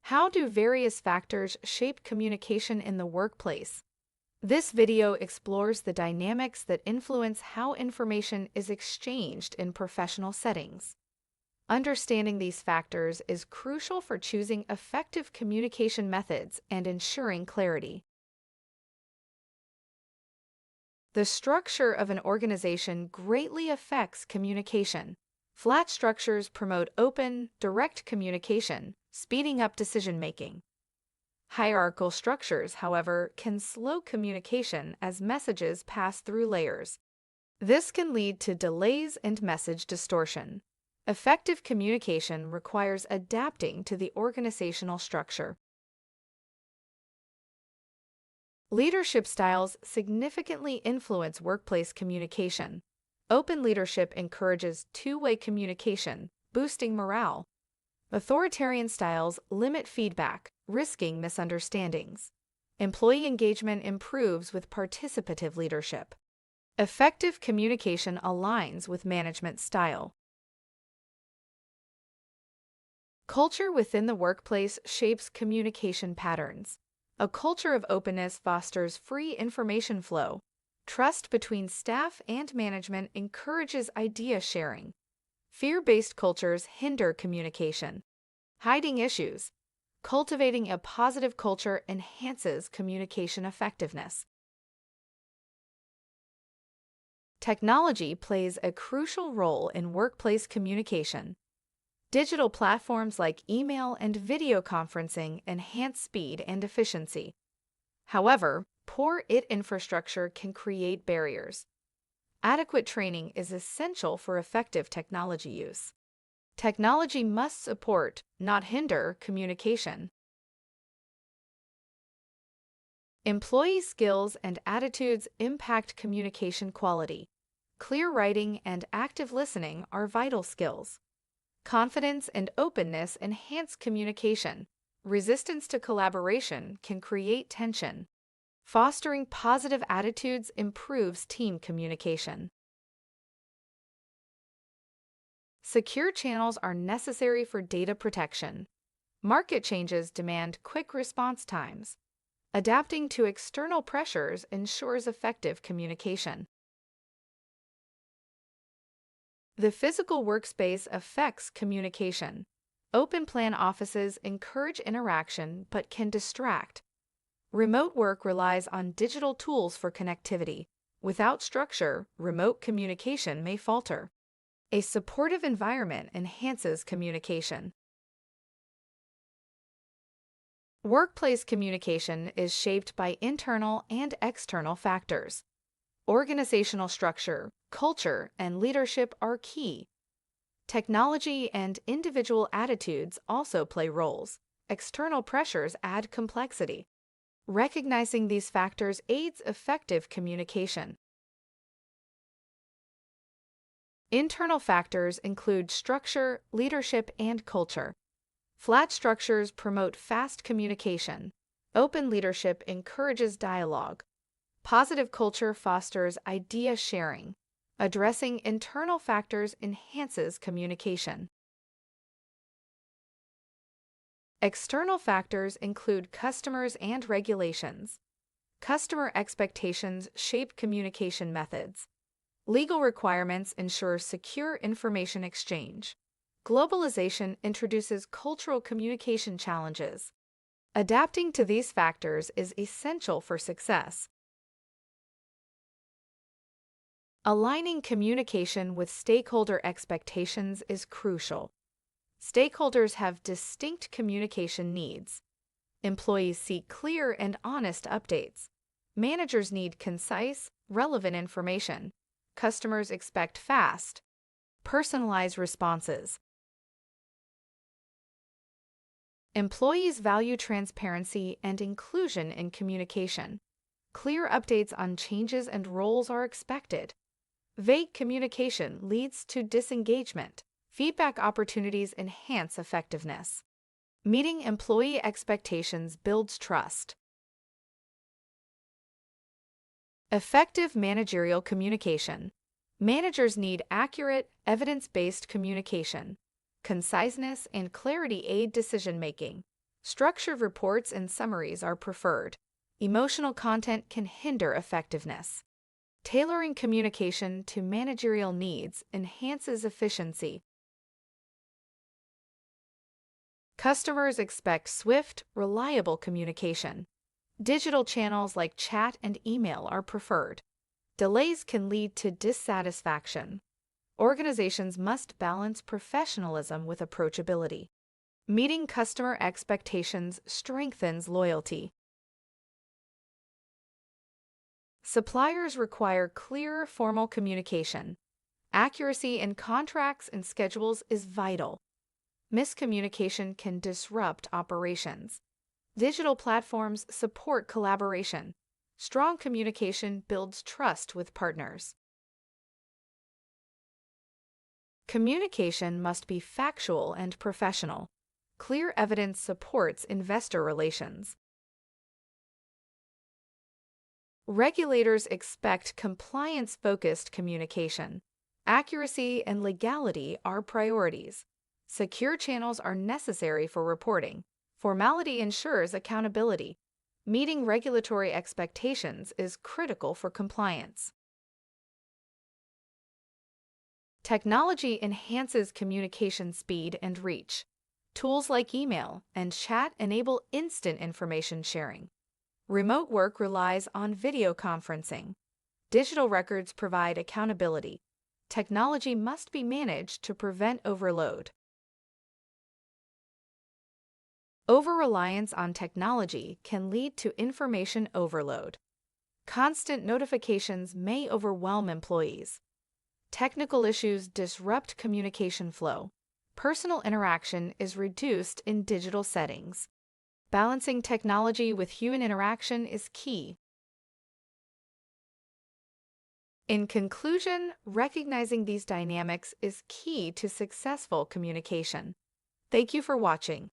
How do various factors shape communication in the workplace? This video explores the dynamics that influence how information is exchanged in professional settings. Understanding these factors is crucial for choosing effective communication methods and ensuring clarity. The structure of an organization greatly affects communication. Flat structures promote open, direct communication, speeding up decision-making. Hierarchical structures, however, can slow communication as messages pass through layers. This can lead to delays and message distortion. Effective communication requires adapting to the organizational structure. Leadership styles significantly influence workplace communication. Open leadership encourages two-way communication, boosting morale. Authoritarian styles limit feedback, risking misunderstandings. Employee engagement improves with participative leadership. Effective communication aligns with management style. Culture within the workplace shapes communication patterns. A culture of openness fosters free information flow. Trust between staff and management encourages idea sharing. Fear-based cultures hinder communication. Hiding issues. Cultivating a positive culture enhances communication effectiveness. Technology plays a crucial role in workplace communication. Digital platforms like email and video conferencing enhance speed and efficiency. However, poor IT infrastructure can create barriers. Adequate training is essential for effective technology use. Technology must support, not hinder, communication. Employee skills and attitudes impact communication quality. Clear writing and active listening are vital skills. Confidence and openness enhance communication. Resistance to collaboration can create tension. Fostering positive attitudes improves team communication. Secure channels are necessary for data protection. Market changes demand quick response times. Adapting to external pressures ensures effective communication. The physical workspace affects communication. Open-plan offices encourage interaction but can distract. Remote work relies on digital tools for connectivity. Without structure, remote communication may falter. A supportive environment enhances communication. Workplace communication is shaped by internal and external factors. Organizational structure, culture, and leadership are key. Technology and individual attitudes also play roles. External pressures add complexity. Recognizing these factors aids effective communication. Internal factors include structure, leadership, and culture. Flat structures promote fast communication. Open leadership encourages dialogue. Positive culture fosters idea sharing. Addressing internal factors enhances communication. External factors include customers and regulations. Customer expectations shape communication methods. Legal requirements ensure secure information exchange. Globalization introduces cultural communication challenges. Adapting to these factors is essential for success. Aligning communication with stakeholder expectations is crucial. Stakeholders have distinct communication needs. Employees seek clear and honest updates. Managers need concise, relevant information. Customers expect fast, personalized responses. Employees value transparency and inclusion in communication. Clear updates on changes and roles are expected. Vague communication leads to disengagement. Feedback opportunities enhance effectiveness. Meeting employee expectations builds trust. Effective managerial communication. Managers need accurate, evidence-based communication. Conciseness and clarity aid decision-making. Structured reports and summaries are preferred. Emotional content can hinder effectiveness. Tailoring communication to managerial needs enhances efficiency. Customers expect swift, reliable communication. Digital channels like chat and email are preferred. Delays can lead to dissatisfaction. Organizations must balance professionalism with approachability. Meeting customer expectations strengthens loyalty. Suppliers require clear, formal communication. Accuracy in contracts and schedules is vital. Miscommunication can disrupt operations. Digital platforms support collaboration. Strong communication builds trust with partners. Communication must be factual and professional. Clear evidence supports investor relations. Regulators expect compliance-focused communication. Accuracy and legality are priorities. Secure channels are necessary for reporting. Formality ensures accountability. Meeting regulatory expectations is critical for compliance. Technology enhances communication speed and reach. Tools like email and chat enable instant information sharing. Remote work relies on video conferencing. Digital records provide accountability. Technology must be managed to prevent overload. Over-reliance on technology can lead to information overload. Constant notifications may overwhelm employees. Technical issues disrupt communication flow. Personal interaction is reduced in digital settings. Balancing technology with human interaction is key. In conclusion, recognizing these dynamics is key to successful communication. Thank you for watching.